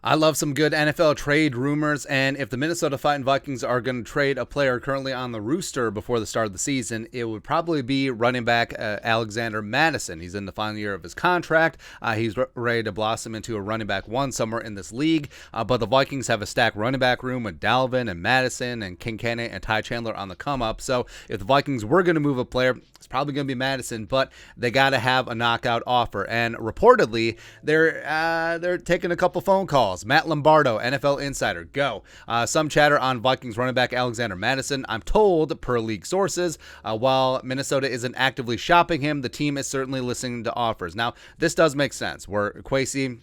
I love some good NFL trade rumors, and if the Minnesota Vikings are going to trade a player currently on the roster before the start of the season, it would probably be running back Alexander Mattison. He's in the final year of his contract. He's ready to blossom into a running back one somewhere in this league, but the Vikings have a stacked running back room with Dalvin and Mattison and Kincaid and Ty Chandler on the come up. So if the Vikings were going to move a player, it's probably going to be Mattison, but they got to have a knockout offer. And reportedly, they're taking a couple phone calls. Matt Lombardo, NFL Insider, go. Some chatter on Vikings running back Alexander Mattison. I'm told, per league sources, while Minnesota isn't actively shopping him, the team is certainly listening to offers. Now, this does make sense. Where Kwesi,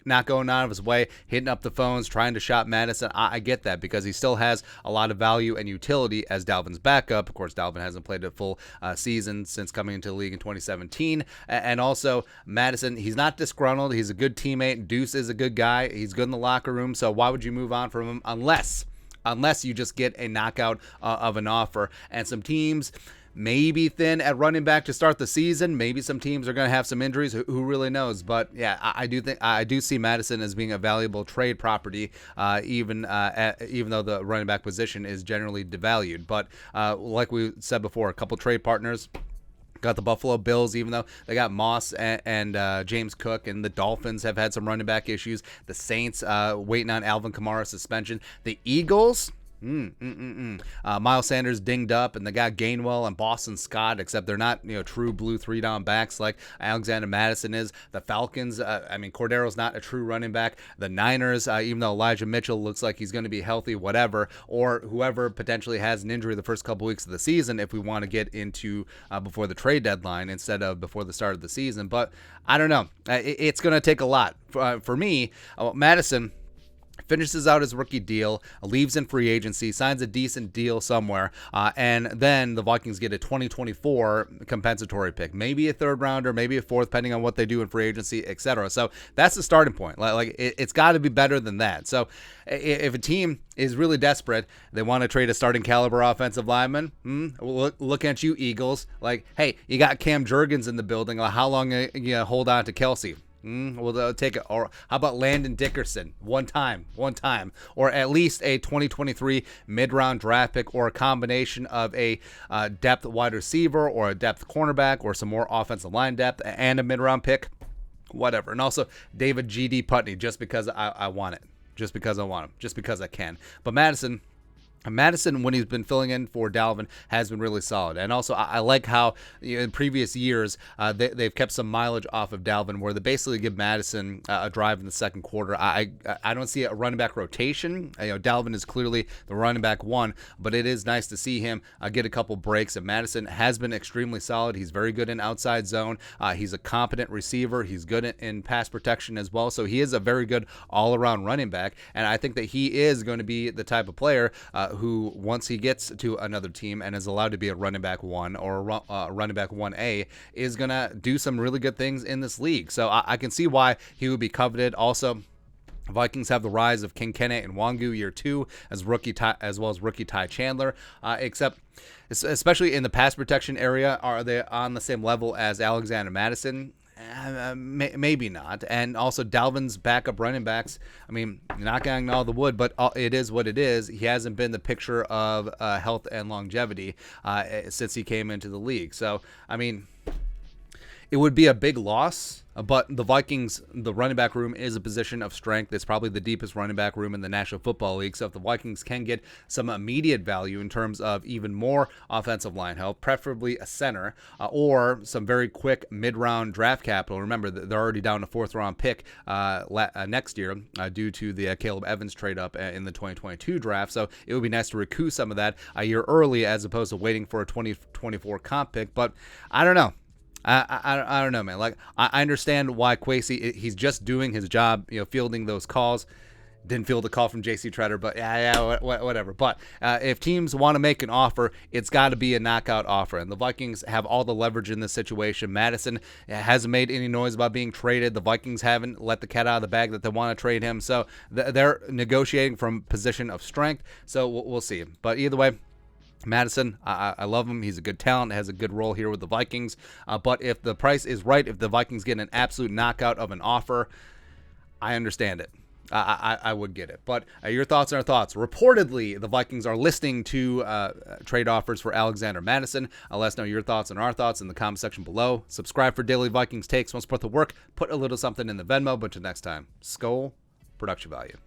not going out of his way, hitting up the phones, trying to shop Mattison. I get that because he still has a lot of value and utility as Dalvin's backup. Of course, Dalvin hasn't played a full season since coming into the league in 2017. And also, Mattison, he's not disgruntled. He's a good teammate. Deuce is a good guy. He's good in the locker room. So why would you move on from him unless you just get a knockout of an offer? And some teams maybe thin at running back to start the season. Maybe some teams are going to have some injuries. Who really knows? But yeah, I do see Mattison as being a valuable trade property, even though the running back position is generally devalued. But like we said before, a couple trade partners. Got the Buffalo Bills, even though they got Moss and James Cook, and the Dolphins have had some running back issues. The Saints waiting on Alvin Kamara's suspension. The Eagles. Miles Sanders dinged up, and they got Gainwell and Boston Scott, except they're not true blue 3-down backs like Alexander Mattison is. The Falcons, Cordero's not a true running back. The Niners, even though Elijah Mitchell looks like he's going to be healthy, whatever, or whoever potentially has an injury the first couple weeks of the season, if we want to get into before the trade deadline instead of before the start of the season. But I don't know. It's going to take a lot for me. Mattison finishes out his rookie deal, leaves in free agency, signs a decent deal somewhere, and then the Vikings get a 2024 compensatory pick, maybe a third rounder, maybe a fourth, depending on what they do in free agency, etc. So that's the starting point. It's got to be better than that. So if a team is really desperate, they want to trade a starting caliber offensive lineman, look at you, Eagles. Hey, you got Cam Jurgens in the building. How long are you gonna hold on to Kelsey? We'll take it. Or how about Landon Dickerson? One time, or at least a 2023 mid-round draft pick, or a combination of a depth wide receiver or a depth cornerback or some more offensive line depth and a mid-round pick, whatever. And also David G.D. Putney, just because I want it, just because I want him, just because I can. But Mattison, when he's been filling in for Dalvin, has been really solid. And also, I like how in previous years they've kept some mileage off of Dalvin, where they basically give Mattison a drive in the second quarter. I don't see a running back rotation. Dalvin is clearly the running back one, but it is nice to see him get a couple breaks. And Mattison has been extremely solid. He's very good in outside zone. He's a competent receiver. He's good in pass protection as well. So he is a very good all-around running back. And I think that he is going to be the type of player who, once he gets to another team and is allowed to be a running back one or a running back 1A, is going to do some really good things in this league. So I can see why he would be coveted. Also, Vikings have the rise of Kincaid and Wangu year 2 as well as rookie Ty Chandler, except especially in the pass protection area, are they on the same level as Alexander Mattison? Maybe not. And also Dalvin's backup running backs, not getting all the wood, but it is what it is. He hasn't been the picture of health and longevity since he came into the league. So, it would be a big loss, but the Vikings, the running back room is a position of strength. It's probably the deepest running back room in the National Football League. So if the Vikings can get some immediate value in terms of even more offensive line help, preferably a center, or some very quick mid-round draft capital. Remember, they're already down a fourth-round pick next year due to the Caleb Evans trade-up in the 2022 draft. So it would be nice to recoup some of that a year early as opposed to waiting for a 2024 comp pick. But I don't know. I don't know, man. I understand why Kwesi, he's just doing his job, fielding those calls. Didn't field a call from J.C. Treader, but whatever. But if teams want to make an offer, it's got to be a knockout offer. And the Vikings have all the leverage in this situation. Mattison hasn't made any noise about being traded. The Vikings haven't let the cat out of the bag that they want to trade him. So they're negotiating from position of strength. So we'll see. But either way, Mattison, I love him. He's a good talent, has a good role here with the Vikings. But if the price is right, if the Vikings get an absolute knockout of an offer, I understand it. I would get it. But your thoughts are our thoughts. Reportedly, the Vikings are listening to trade offers for Alexander Mattison. Let us know your thoughts and our thoughts in the comment section below. Subscribe for daily Vikings takes. Want to support the work, put a little something in the Venmo. But until next time, Skol, production value.